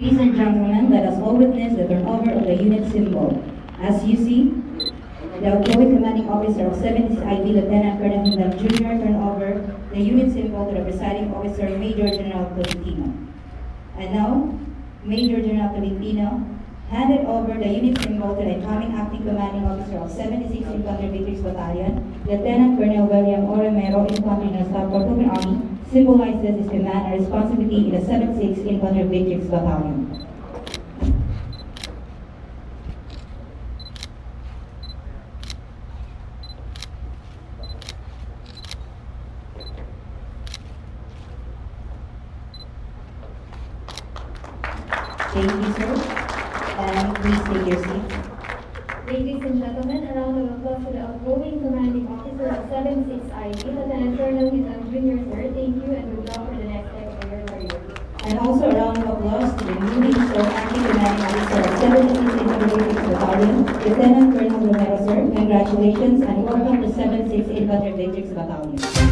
Ladies and gentlemen, let us all witness the turnover of the unit symbol. As you see, the outgoing commanding officer of 70th IV, Lieutenant Colonel Hindang Jr. turned over the unit symbol to the presiding officer, Major General Tolentino. And now, Major General Tolentino handed over the unit symbol to the incoming acting commanding officer of 76th Infantry Victrix Battalion, Lieutenant Colonel William O. Romero, Infantry in the South Portuguese Army, symbolizes his command and responsibility in the 76th Infantry Victrix Battalion. Thank you, sir. And please take your seats. Ladies and gentlemen, a round of applause to the outgoing commanding officer of 76 IV, Lieutenant Colonel Hindang Jr. Sir. Thank you and good luck for the next leg of your career. And also a round of applause to the newly installed acting commanding officer of 76th Infantry Victrix Battalion, Lieutenant Colonel Romero, sir. Congratulations and welcome to 76th Infantry Victrix Battalion.